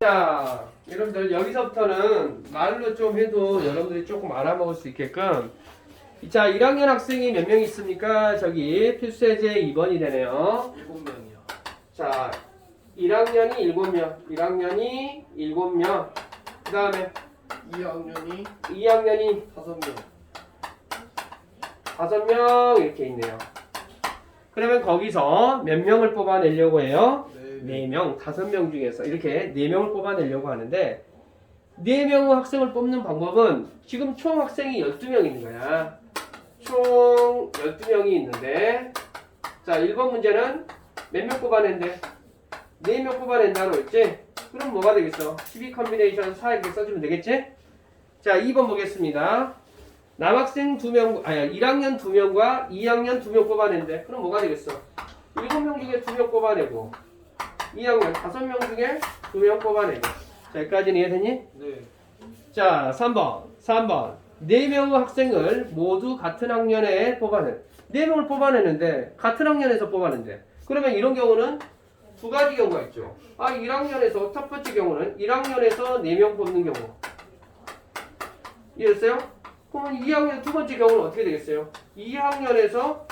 자, 여러분들 여기서부터는 말로 좀 해도 여러분들이 조금 알아먹을 수 있게끔 자, 1학년 학생이 몇 명 있습니까? 저기 필수예제 2번이 되네요. 7명이요. 자, 1학년이 7명, 1학년이 7명, 그 다음에 2학년이 2학년이 5명. 5명 이렇게 있네요. 그러면 거기서 몇 명을 뽑아내려고 해요? 네. 4명, 5명 중에서 이렇게 4명을 뽑아내려고 하는데 4명의 학생을 뽑는 방법은 지금 총 학생이 12명 있는 거야. 총 12명이 있는데 자, 1번 문제는 몇 명 뽑아낸대? 4명 뽑아낸다고 했지? 그럼 뭐가 되겠어? 12 컨비네이션 4 이렇게 써주면 되겠지? 자, 2번 보겠습니다. 남학생 2명, 1학년 2명과 2학년 2명 뽑아낸대. 그럼 뭐가 되겠어? 7명 중에 2명 뽑아내고 2학년 5명 중에 2명 뽑아내고. 자, 여기까지는 이해됐니? 네. 자, 3번. 4명의 학생을 모두 같은 학년에 뽑아내. 4명을 뽑아내는데 같은 학년에서 뽑아낸대. 그러면 이런 경우는 두 가지 경우가 있죠. 1학년에서 첫 번째 경우는 1학년에서 4명 뽑는 경우. 이해됐어요? 그러면 2학년 두 번째 경우는 어떻게 되겠어요? 2학년에서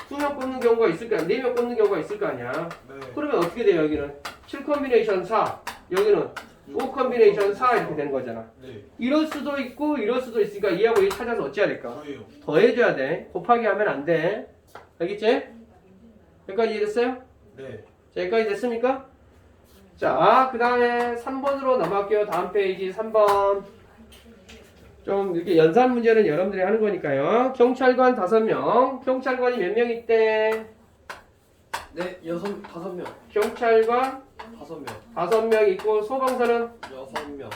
2명 뽑는 경우가 있을 거 아니야. 4명 뽑는 경우가 있을 거 아니야. 네. 그러면 어떻게 돼요? 여기는 7 컨비네이션 4, 여기는 5 컨비네이션 4 이렇게 되는 거잖아. 네. 이럴 수도 있고 이럴 수도 있으니까 이하고 이 찾아서 어찌해야 될까? 저예요. 더해줘야 돼. 곱하기 하면 안 돼. 알겠지? 여기까지 이해됐어요? 네. 자, 여기까지 됐습니까? 자, 그 다음에 3번으로 넘어갈게요. 다음 페이지 3번. 좀 이렇게 연산 문제는 여러분들이 하는 거니까요. 경찰관 5명. 경찰관이 몇 명 있대? 네. 5명. 경찰관 5명. 5명 있고 소방사는 6명.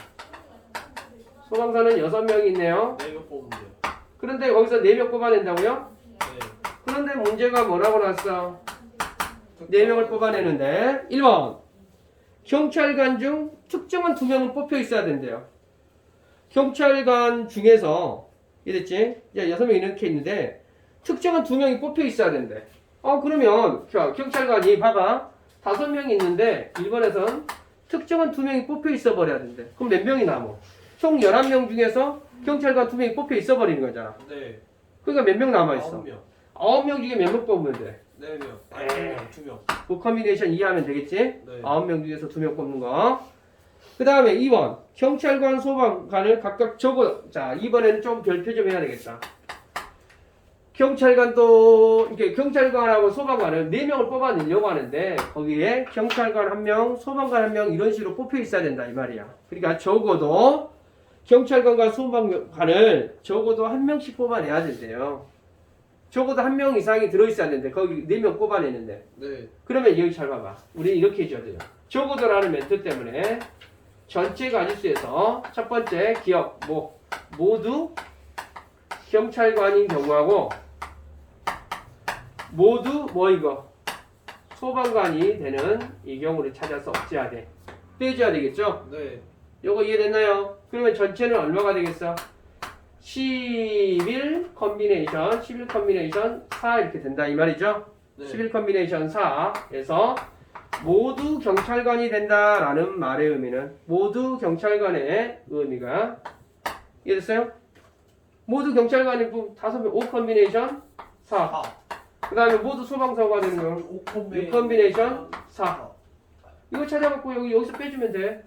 6명 있네요. 4명 뽑으면 돼요. 그런데 거기서 4명 뽑아낸다고요? 네. 그런데 문제가 뭐라고 나왔어? 4명을 뽑아내는데 1번 경찰관 중 특정한 2명은 뽑혀 있어야 된대요. 경찰관 중에서 이랬지? 6명 이렇게 있는데 특정한 2명이 뽑혀 있어야 된대. 그러면 경찰관이 봐봐 5명이 있는데 1번에선 특정한 2명이 뽑혀 있어 버려야 된대. 그럼 몇 명이 남어? 총 11명 중에서 경찰관 2명이 뽑혀 있어 버리는 거잖아. 네. 그러니까 몇 명 남아있어? 9명. 9명 중에 몇 명 뽑으면 돼? 4명. 에이. 2명. 그 컨비네이션 이해하면 되겠지? 네. 9명 중에서 2명 뽑는 거. 그 다음에 2번 경찰관 소방관을 각각 적어. 자, 이번에는 좀 별표 좀 해야 되겠다. 경찰관도 이렇게 경찰관하고 소방관을 4명을 뽑아내려고 하는데 거기에 경찰관 1명, 소방관 1명 이런 식으로 뽑혀 있어야 된다 이 말이야. 그러니까 적어도 경찰관과 소방관을 적어도 1명씩 뽑아내야 된대요. 적어도 1명 이상이 들어있어야 되는데 거기 4명 뽑아내는데 네. 그러면 여기 잘 봐봐. 우리 이렇게 해줘야 돼요. 적어도라는 멘트 때문에 전체 가지수에서 첫 번째 기억 모두 경찰관인 경우하고 모두 소방관이 되는 이 경우를 찾아서 없애야 돼. 빼줘야 되겠죠? 네. 요거 이해됐나요? 그러면 전체는 얼마가 되겠어? 11 컨비네이션 4 이렇게 된다 이 말이죠? 네. 11 컨비네이션 4에서 모두 경찰관이 된다라는 말의 의미는 모두 경찰관의 의미가 이해됐어요? 모두 경찰관이 5명 5 컨비네이션 4. 그 다음에 모두 소방사가 되는 거 6 컨비네이션 4. 이거 찾아갖고 여기서 빼주면 돼.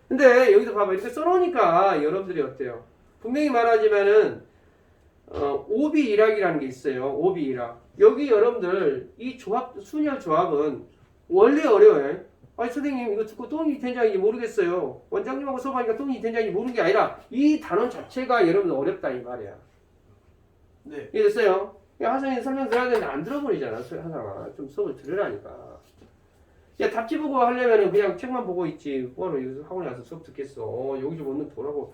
근데 여기서 봐봐 이렇게 써놓으니까 여러분들이 어때요? 분명히 말하지만은 오비 일학이라는 게 있어요. 오비 일학. 여기 여러분들 이 조합 순열 조합은 원래 어려워요. 선생님 이거 듣고 똥이 된장인지 모르겠어요. 원장님하고 써보니까 똥이 된장인지 모르는 게 아니라 이 단원 자체가 여러분들 어렵다 이 말이야. 네. 이해됐어요? 하성이 설명 들어야 되는데 안 들어버리잖아. 하성아 좀 수업을 들으라니까. 야 답지 보고 하려면은 그냥 책만 보고 있지. 뭐하러 여기서 학원에 와서 수업 듣겠어. 여기 좀 오늘 보라고.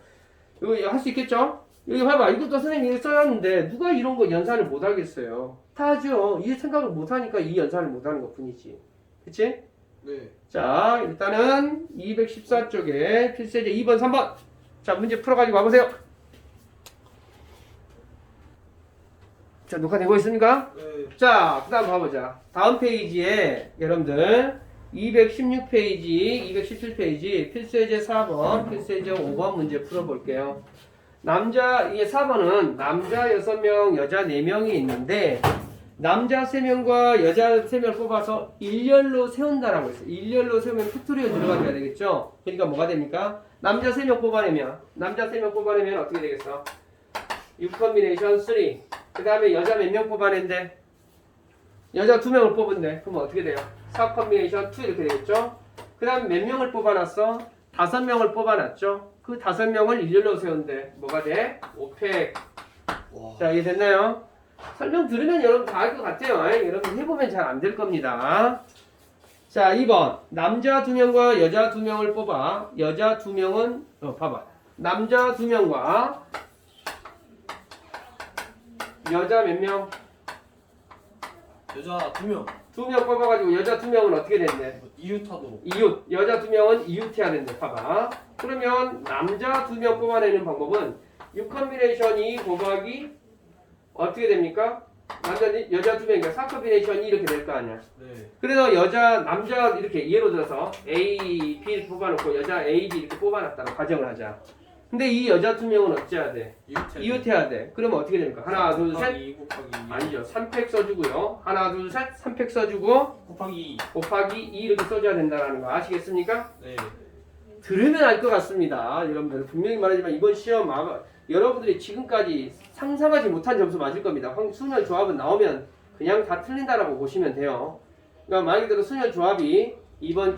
이거 할 수 있겠죠? 여기 봐봐. 이것도 선생님이 써놨는데 누가 이런 거 연산을 못 하겠어요. 다 하죠. 이 생각을 못 하니까 이 연산을 못 하는 것 뿐이지. 그치? 네. 자, 일단은 214쪽에 필수예제 2번, 3번. 자, 문제 풀어가지고 와보세요. 자, 녹화되고 있습니까? 네. 자, 그 다음 봐보자. 다음 페이지에 여러분들 216페이지, 217페이지 필수예제 4번, 필수예제 5번 문제 풀어볼게요. 이게 4번은 남자 6명, 여자 4명이 있는데 남자 3명과 여자 3명을 뽑아서 일렬로 세운다라고 했어요. 일렬로 세우면 팩토리얼 들어가야 되겠죠? 그러니까 뭐가 됩니까? 남자 3명 뽑아내면 어떻게 되겠어? 6 컨비네이션 3. 그 다음에 여자 몇 명 뽑아낸대? 여자 2명을 뽑은대. 그럼 어떻게 돼요? 4 컨비네이션 2 이렇게 되겠죠? 그 다음에 몇 명을 뽑아놨어? 5명을 뽑아놨죠? 그 5명을 일렬로 세운대. 뭐가 돼? 5팩. 와. 자, 이해됐나요? 설명 들으면 여러분 다 알 것 같아요. 여러분 해보면 잘 안 될 겁니다. 자, 2번. 남자 2명과 여자 2명을 뽑아. 여자 2명은, 봐봐. 남자 2명과 여자 몇 명? 여자 2명. 2명 뽑아가지고 여자 2명은 어떻게 된대? 이웃하도록. 이웃. 여자 2명은 이웃해야 된대. 봐봐. 그러면 남자 2명 뽑아내는 방법은 6 컨비네이션 2 곱하기 어떻게 됩니까? 여자 2명이니까 4 컨비네이션 2 이렇게 될 거 아니야. 네. 그래서 남자 이렇게 예로 들어서 A, B 이렇게 뽑아놓고 여자 A, B 이렇게 뽑아놨다고 가정을 하자. 근데 이 여자 2명은 어찌해야 돼? 이웃해야 돼. 그러면 어떻게 됩니까? 하나, 둘, 셋. 2 곱하기 2. 아니죠. 3팩 써주고요. 하나, 둘, 셋. 3팩 써주고 곱하기 2. 곱하기 2 이렇게 써줘야 된다는 거 아시겠습니까? 네. 들으면 알 것 같습니다. 여러분들 분명히 말하지만 이번 시험 아마 여러분들이 지금까지 상상하지 못한 점수 맞을 겁니다. 수열 조합은 나오면 그냥 다 틀린다라고 보시면 돼요. 그러니까 말 그대로 수열 조합이 이번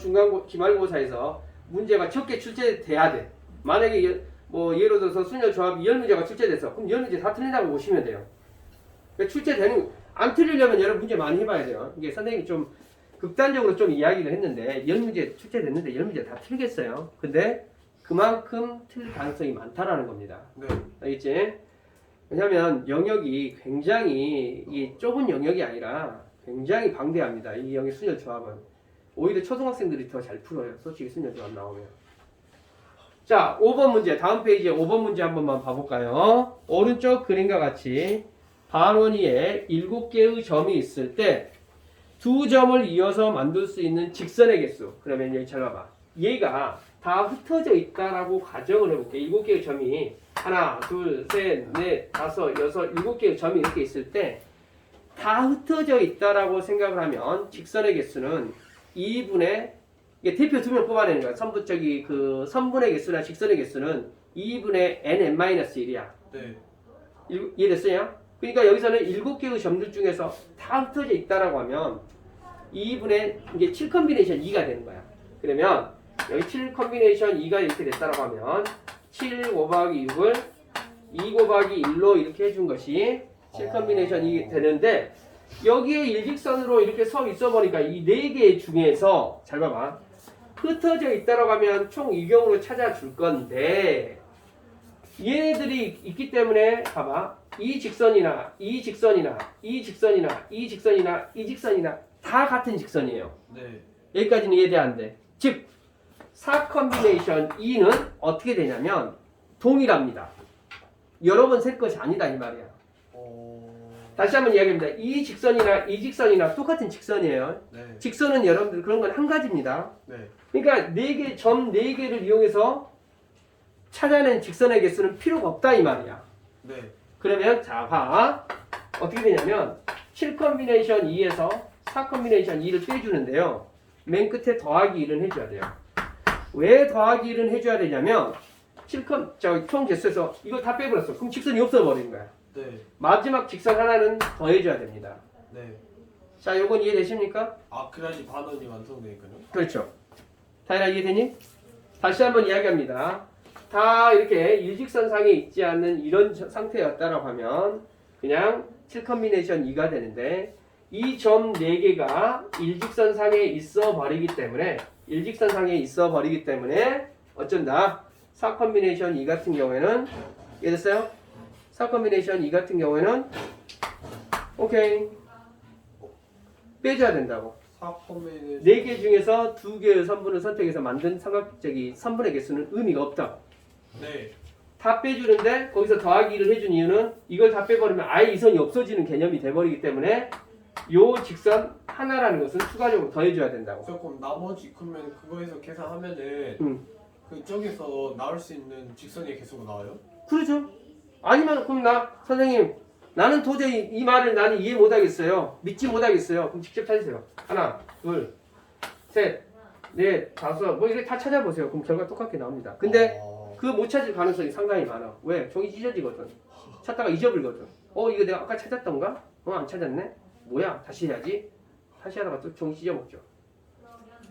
기말고사에서 문제가 적게 출제돼야 돼. 만약에 뭐 예를 들어서 수열 조합이 10문제가 출제돼서 그럼 10문제 다 틀린다고 보시면 돼요. 그러니까 출제되는 안 틀리려면 여러분 문제 많이 해봐야 돼요. 이게 선생님이 좀 극단적으로 좀 이야기를 했는데 10문제 출제됐는데 10문제 다 틀리겠어요. 근데 그만큼 틀릴 가능성이 많다라는 겁니다. 네. 알겠지? 왜냐하면 영역이 굉장히 이 좁은 영역이 아니라 굉장히 방대합니다. 이 영역 수열 조합은 오히려 초등학생들이 더 잘 풀어요. 솔직히 수열 조합 나오면. 자, 5번 문제. 다음 페이지에 5번 문제 한 번만 봐볼까요? 오른쪽 그림과 같이 반원위에 7개의 점이 있을 때 두 점을 이어서 만들 수 있는 직선의 개수. 그러면 여기 잘 봐봐. 얘가 다 흩어져 있다라고 가정을 해볼게. 7개의 점이 하나, 둘, 셋, 넷, 다섯, 여섯, 7개의 점이 이렇게 있을 때 다 흩어져 있다라고 생각을 하면 직선의 개수는 2분의 이게 대표 2명 뽑아내는 거야. 선분의 개수나 직선의 개수는 2분의 n-1이야. 네. 이해됐어요? 그러니까 여기서는 7개의 점들 중에서 다 흩어져 있다라고 하면 2분의 이게 7 컨비네이션 2가 되는 거야. 그러면 여기 7 컨비네이션 2가 이렇게 됐다라고 하면 7 곱하기 6을 2 곱하기 1로 이렇게 해준 것이 7 컨비네이션 2가 되는데 여기에 일직선으로 이렇게 서 있어 보니까 이 4개 중에서 잘 봐봐. 흩어져 있다라고 하면 총 2경으로 찾아줄 건데 얘네들이 있기 때문에 봐봐. 이 직선이나 이 직선이나 이 직선이나 이 직선이나 이 직선이나 다 같은 직선이에요. 네. 여기까지는 이해돼야 즉 4 컨비네이션 2는 어떻게 되냐면 동일합니다. 여러 번 셀 것이 아니다 이 말이야. 다시 한번 이야기합니다. 이 직선이나 이 직선이나 똑같은 직선이에요. 네. 직선은 여러분들 그런 건 한 가지입니다. 네. 그러니까 4개 점 4개를 이용해서 찾아낸 직선의 개수는 필요가 없다 이 말이야. 네. 그러면 자 봐. 어떻게 되냐면 7 컨비네이션 2에서 4 컨비네이션 2를 빼주는데요. 맨 끝에 더하기 1은 해줘야 돼요. 왜 더하기 1은 해줘야 되냐면 총 개수에서 이걸 다 빼버렸어. 그럼 직선이 없어버리는 거야. 네. 마지막 직선 하나는 더해줘야 됩니다. 네. 자, 요건 이해되십니까? 아, 그래야지 반원이 완성되니까요. 그렇죠. 다이나 이해되니? 다시 한번 이야기합니다. 다 이렇게 일직선상에 있지 않는 이런 상태였다라고 하면 그냥 7 컨비네이션 2가 되는데 이 점 4개가 일직선상에 있어 버리기 때문에 어쩐다? 4 컨비네이션 2 같은 경우에는 이해됐어요? 4 컨비네이션 2 같은 경우에는 오케이 빼줘야 된다고. 4 컨비네이션 4개 중에서 2개의 선분을 선택해서 만든 삼각적이 선분의 개수는 의미가 없다. 네. 다 빼주는데 거기서 더하기를 해준 이유는 이걸 다 빼버리면 아예 이 선이 없어지는 개념이 돼버리기 때문에 요 직선 하나라는 것은 추가적으로 더해줘야 된다고. 그래서 그럼 나머지 그러면 그거에서 계산하면은 음. 그 저기서 나올 수 있는 직선의 개수가 나와요? 그렇죠. 아니면 그럼 선생님 나는 도저히 이 말을 나는 이해 못하겠어요. 믿지 못하겠어요. 그럼 직접 찾으세요. 하나, 둘, 셋, 넷, 다섯 뭐 이렇게 다 찾아보세요. 그럼 결과 똑같게 나옵니다. 근데 그 못 찾을 가능성이 상당히 많아. 왜? 종이 찢어지거든. 찾다가 잊어버리거든. 이거 내가 아까 찾았던가? 안 찾았네? 뭐야? 다시 해야지. 다시 하다가 또 종이 찢어먹죠.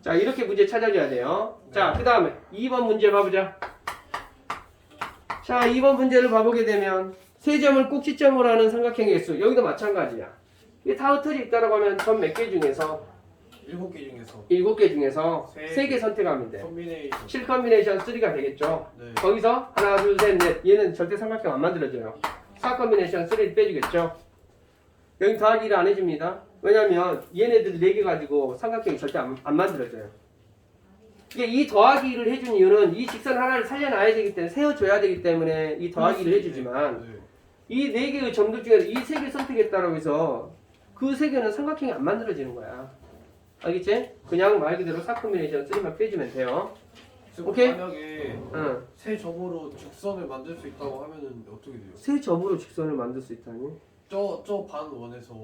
자, 이렇게 문제 찾아줘야 돼요. 자, 그 다음에 2번 문제 봐보자. 자, 2번 문제를 봐보게 되면 세 점을 꼭지점으로 하는 삼각형의 개수. 여기도 마찬가지야. 이게 다 흩어져 있다고 하면 점 몇 개 중에서 7개 중에서 7개 중에서 세 3개 선택하면 돼. 콤비네이션 7 커뮤니케이션 3가 되겠죠. 네. 거기서 하나, 둘, 셋, 넷. 얘는 절대 삼각형 안 만들어져요. 4 커뮤니케이션 3 빼주겠죠. 여기 더하기를 안 해줍니다. 왜냐면 얘네들 4개 가지고 삼각형이 절대 안 만들어져요. 이게 이 더하기를 해준 이유는 이 직선 하나를 살려놔야 되기 때문에 세워줘야 되기 때문에 이 더하기를 해주지만 네. 이 4개의 점들 중에서 이 3개 선택했다고 해서 그 3개는 삼각형이 안 만들어지는 거야. 알겠지? 그냥 말 그대로 4 커뮤니케이션 3만 빼주면 돼요. 그래서 오케이? 만약에 응. 세 점으로 직선을 만들 수 있다고 하면은 어떻게 돼요? 세 점으로 직선을 만들 수 있다니? 저 반 원에서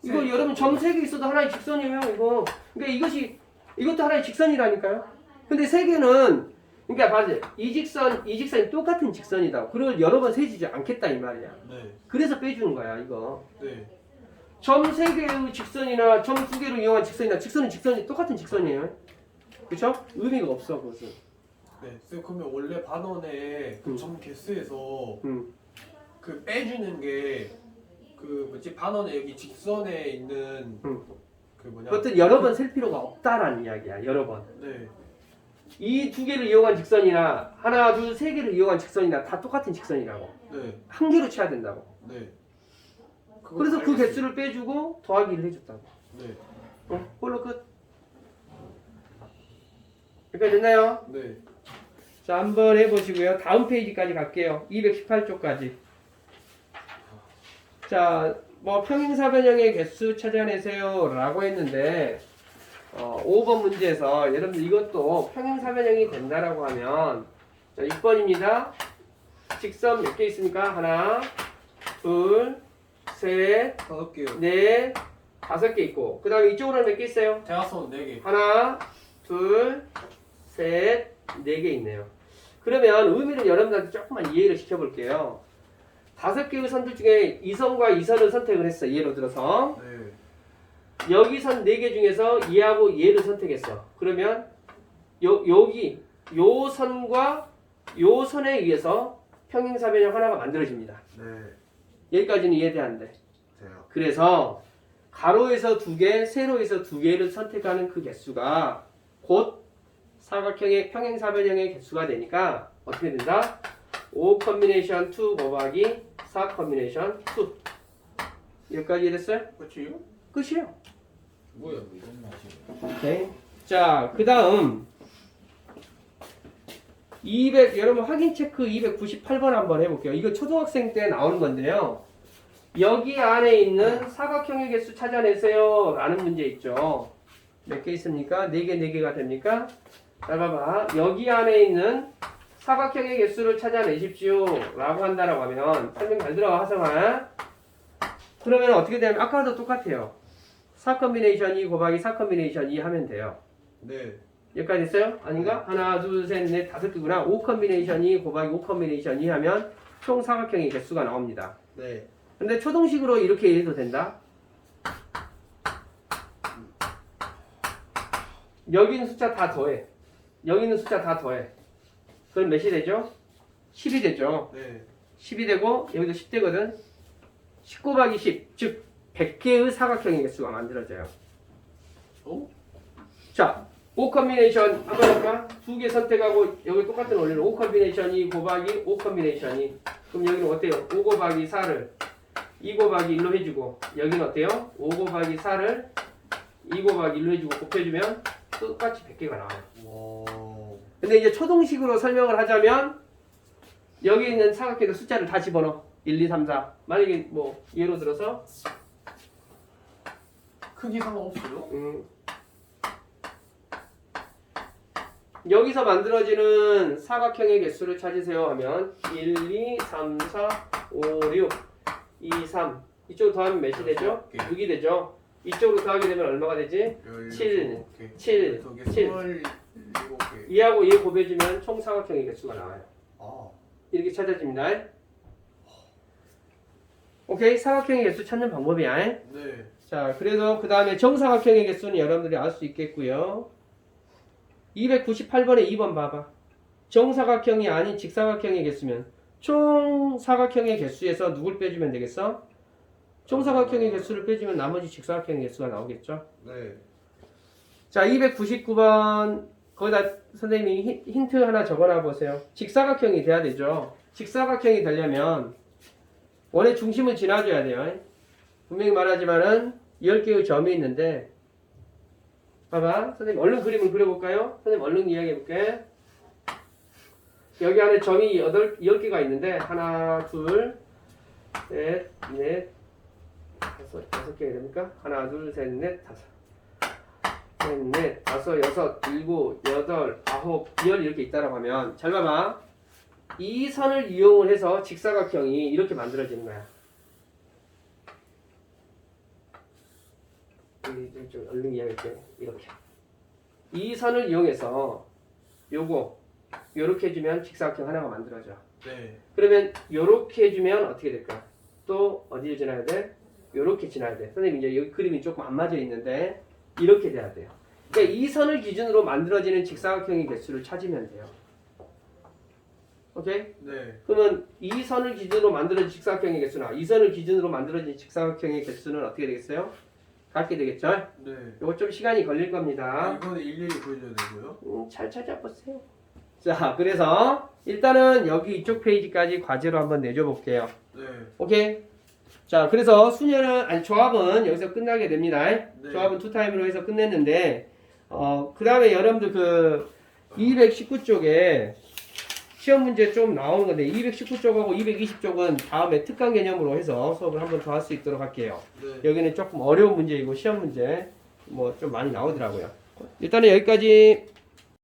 이거 여러분 점 3개 있어도 하나의 직선이에요 이거. 그러니까 이것도 하나의 직선이라니까요. 근데 3개는 그러니까 봐세요. 이 직선이 똑같은 직선이다. 그걸 여러 번 세지지 않겠다 이 말이야. 네. 그래서 빼주는 거야 이거. 네. 점 3개의 직선이나 점 2개로 이용한 직선이나 직선이 똑같은 직선이에요. 그렇죠? 의미가 없어 그것은. 네. 쌤 그러면 원래 반원의 그 점 개수에서 그 빼주는 게 그 뭐지 반원의 여기 직선에 있는 그 뭐냐? 그것도 여러 번 셀 필요가 없다라는 이야기야. 여러 번. 네. 이 2개를 이용한 직선이나 하나, 둘, 3개를 이용한 직선이나 다 똑같은 직선이라고. 네. 한 개로 쳐야 된다고. 네. 그래서 그 개수를 빼주고 더하기를 해줬다고. 네. 그걸로 끝. 여기까지 됐나요? 네. 자, 한번 해보시고요. 다음 페이지까지 갈게요. 218쪽까지. 자, 뭐 평행사변형의 개수 찾아내세요 라고 했는데 5번 문제에서 여러분들 이것도 평행사변형이 된다라고 하면 자, 6번입니다. 직선 몇 개 있습니까? 하나, 둘, 셋, 5개요. 넷, 5개 있고 그 다음에 이쪽으로는 몇 개 있어요? 대각선 4개. 하나, 둘, 셋, 4개 있네요. 그러면 의미를 여러분들한테 조금만 이해를 시켜볼게요. 5개의 선들 중에 이 선과 이 선을 선택을 했어. 예로 들어서 네. 여기 선 4개 중에서 얘하고 얘를 선택했어. 그러면 여기 요 선과 요 선에 의해서 평행사변형 하나가 만들어집니다. 네. 여기까지는 이해돼야하는데 돼요. 그래서 가로에서 2개, 세로에서 2개를 선택하는 그 개수가 곧 사각형의 평행사변형의 개수가 되니까 어떻게 된다? 5 커뮤니케이션 2 곱하기 4 커뮤니케이션 2 여기까지 이해됐어요? 그치요? 끝이에요. 뭐야 이런 맛이. 오케이. 자, 그 다음 여러분 확인 체크 298번 한번 해볼게요. 이거 초등학생 때 나오는 건데요. 여기 안에 있는 사각형의 개수 찾아내세요 라는 문제 있죠. 몇 개 있습니까? 4개, 4개가 됩니까? 자, 봐봐. 여기 안에 있는 사각형의 개수를 찾아내십시오 라고 한다라고 하면 설명 잘 들어 하성아. 그러면 어떻게 되냐면 아까도 똑같아요. 4 커뮤니케이션 2 곱하기 4 커뮤니케이션 2 하면 돼요. 네. 여기까지 됐어요? 아닌가? 하나, 둘, 셋, 넷, 5개구나. 5 커뮤니케이션 2 곱하기 5 커뮤니케이션 2 하면 총 사각형의 개수가 나옵니다. 네. 근데 초등식으로 이렇게 해도 된다. 여기 있는 숫자 다 더해. 여기 있는 숫자 다 더해. 그럼 몇이 되죠? 10이 되죠. 네. 10이 되고 여기도 10되거든. 10 곱하기 10, 즉 100개의 사각형의 개수가 만들어져요. 자, 5 커뮤니케이션 한번 해볼까? 2개 선택하고 여기 똑같은 원리로 5 커뮤니케이션 2 곱하기 5 커뮤니케이션 2. 그럼 여기는 어때요? 5 곱하기 4를 2 곱하기 1로 해주고 여기는 어때요? 5 곱하기 4를 2 곱하기 1로 해주고 곱해주면 똑같이 100개가 나와요. 와. 근데 이제 초등식으로 설명을 하자면 여기 있는 사각형의 숫자를 다 집어넣어. 1, 2, 3, 4. 만약에 뭐 예로 들어서 크기 상관없어요? 여기서 만들어지는 사각형의 개수를 찾으세요 하면 1, 2, 3, 4, 5, 6, 2, 3 이쪽으로 더하면 몇이 되죠? 6이 되죠? 이쪽으로 더하게 되면 얼마가 되지? 7, 7, 7 27개. 이하고 얘 곱해주면 총 사각형의 개수가 나와요. 아, 이렇게 찾아집니다. 오케이? 사각형의 개수 찾는 방법이야. 네. 자, 그래서 그 다음에 정사각형의 개수는 여러분들이 알 수 있겠고요. 298번에 2번 봐봐. 정사각형이 아닌 직사각형의 개수면 총 사각형의 개수에서 누굴 빼주면 되겠어? 정사각형의 개수를 빼주면 나머지 직사각형의 개수가 나오겠죠. 네. 자, 299번 거기다 선생님이 힌트 하나 적어놔 보세요. 직사각형이 돼야 되죠. 직사각형이 되려면 원의 중심을 지나줘야 돼요. 분명히 말하지만은 10개의 점이 있는데 봐봐. 선생님 얼른 그림을 그려볼까요? 선생님 얼른 이야기해볼게. 여기 안에 점이 10개가 있는데 하나, 둘, 셋, 넷, 다섯 개가 됩니까? 하나, 둘, 셋, 넷, 다섯. 셋, 넷, 다섯, 여섯, 일곱, 여덟, 아홉, 열 이렇게 있다라고 하면 잘 봐봐. 이 선을 이용을 해서 직사각형이 이렇게 만들어지는 거야. 좀 얼른 이야기할게. 이렇게. 이 선을 이용해서 요렇게 해주면 직사각형 하나가 만들어져. 네. 그러면 요렇게 해주면 어떻게 될까? 또 어디를 지나야 돼? 요렇게 지나야 돼. 선생님 이제 여기 그림이 조금 안 맞아 있는데 이렇게 돼야 돼요. 그러니까 이 선을 기준으로 만들어지는 직사각형의 개수를 찾으면 돼요. 오케이? 네. 그러면 이 선을 기준으로 만들어진 직사각형의 개수나 이 선을 기준으로 만들어진 직사각형의 개수는 어떻게 되겠어요? 같게 되겠죠? 네. 이거 좀 시간이 걸릴 겁니다. 이거는 일일이 보여줘야 되고요. 잘 찾아보세요. 자, 그래서 일단은 여기 이쪽 페이지까지 과제로 한번 내줘 볼게요. 네. 오케이? 자, 그래서 조합은 여기서 끝나게 됩니다. 네. 조합은 투타임으로 해서 끝냈는데, 그 다음에 여러분들 그 219쪽에 시험 문제 좀 나오는 건데, 219쪽하고 220쪽은 다음에 특강 개념으로 해서 수업을 한번 더 할 수 있도록 할게요. 네. 여기는 조금 어려운 문제이고, 시험 문제 뭐 좀 많이 나오더라고요. 일단은 여기까지